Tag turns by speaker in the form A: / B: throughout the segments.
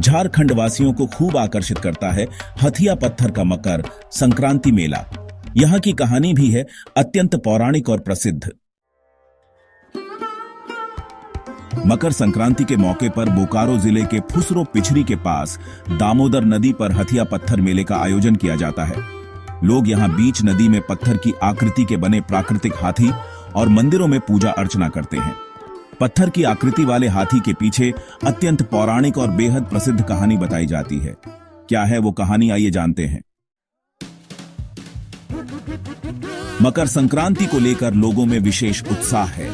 A: झारखंड वासियों को खूब आकर्षित करता है हथिया पत्थर का मकर संक्रांति मेला। यहाँ की कहानी भी है अत्यंत पौराणिक और प्रसिद्ध। मकर संक्रांति के मौके पर बोकारो जिले के फुसरो पिछरी के पास दामोदर नदी पर हथिया पत्थर मेले का आयोजन किया जाता है। लोग यहाँ बीच नदी में पत्थर की आकृति के बने प्राकृतिक हाथी और मंदिरों में पूजा अर्चना करते हैं। पत्थर की आकृति वाले हाथी के पीछे अत्यंत पौराणिक और बेहद प्रसिद्ध कहानी बताई जाती है। क्या है वो कहानी, आइए जानते हैं। मकर संक्रांति को लेकर लोगों में विशेष उत्साह है।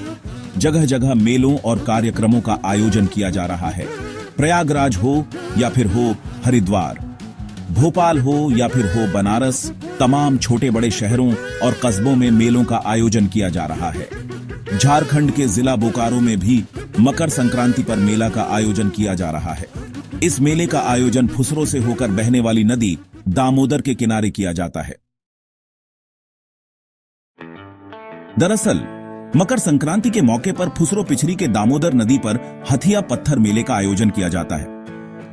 A: जगह जगह मेलों और कार्यक्रमों का आयोजन किया जा रहा है। प्रयागराज हो या फिर हो हरिद्वार, भोपाल हो या फिर हो बनारस, तमाम छोटे बड़े शहरों और कस्बों में मेलों का आयोजन किया जा रहा है। झारखंड के जिला बोकारो में भी मकर संक्रांति पर मेला का आयोजन किया जा रहा है। इस मेले का आयोजन फुसरो से होकर बहने वाली नदी दामोदर के किनारे किया जाता है। दरअसल मकर संक्रांति के मौके पर फुसरो पिछरी के दामोदर नदी पर हथिया पत्थर मेले का आयोजन किया जाता है।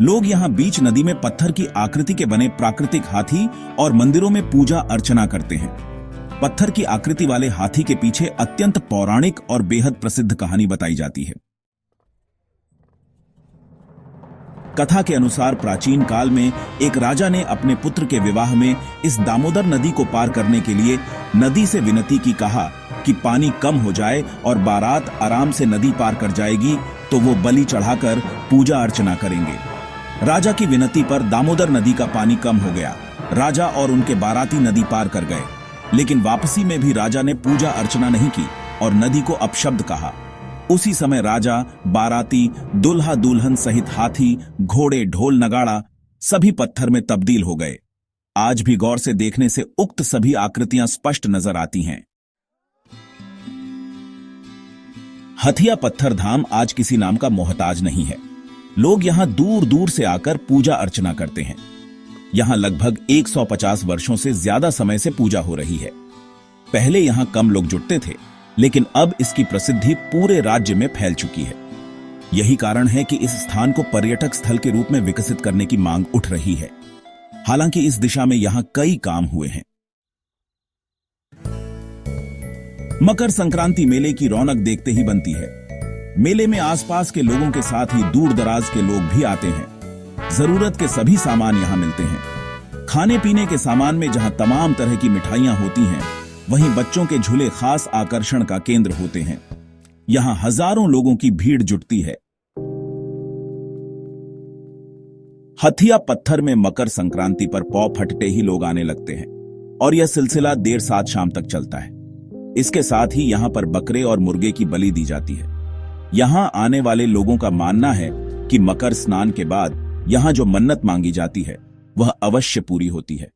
A: लोग यहाँ बीच नदी में पत्थर की आकृति के बने प्राकृतिक हाथी और मंदिरों में पूजा अर्चना करते हैं। पत्थर की आकृति वाले हाथी के पीछे अत्यंत पौराणिक और बेहद प्रसिद्ध कहानी बताई जाती है। कथा के अनुसार प्राचीन काल में एक राजा ने अपने पुत्र के विवाह में इस दामोदर नदी को पार करने के लिए नदी से विनती की, कहा कि पानी कम हो जाए और बारात आराम से नदी पार कर जाएगी तो वो बलि चढ़ाकर पूजा अर्चना करेंगे। राजा की विनती पर दामोदर नदी का पानी कम हो गया। राजा और उनके बाराती नदी पार कर गए, लेकिन वापसी में भी राजा ने पूजा अर्चना नहीं की और नदी को अपशब्द कहा। उसी समय राजा, बाराती, दुल्हा दुल्हन सहित हाथी, घोड़े, ढोल, नगाड़ा सभी पत्थर में तब्दील हो गए। आज भी गौर से देखने से उक्त सभी आकृतियां स्पष्ट नजर आती हैं। हथिया पत्थर धाम आज किसी नाम का मोहताज नहीं है। लोग यहां दूर दूर से आकर पूजा अर्चना करते हैं। यहां लगभग 150 वर्षों से ज्यादा समय से पूजा हो रही है। पहले यहां कम लोग जुटते थे, लेकिन अब इसकी प्रसिद्धि पूरे राज्य में फैल चुकी है। यही कारण है कि इस स्थान को पर्यटक स्थल के रूप में विकसित करने की मांग उठ रही है। हालांकि इस दिशा में यहां कई काम हुए हैं। मकर संक्रांति मेले की रौनक देखते ही बनती है। मेले में आसपास के लोगों के साथ ही दूर दराज के लोग भी आते हैं। जरूरत के सभी सामान यहाँ मिलते हैं। खाने पीने के सामान में जहाँ तमाम तरह की मिठाइयाँ होती हैं, वहीं बच्चों के झूले खास आकर्षण का केंद्र होते हैं। यहाँ हजारों लोगों की भीड़ जुटती है। हथिया पत्थर में मकर संक्रांति पर पौ फटते ही लोग आने लगते हैं और यह सिलसिला देर सात शाम तक चलता है। इसके साथ ही यहाँ पर बकरे और मुर्गे की बलि दी जाती है। यहाँ आने वाले लोगों का मानना है कि मकर स्नान के बाद यहाँ जो मन्नत मांगी जाती है वह अवश्य पूरी होती है।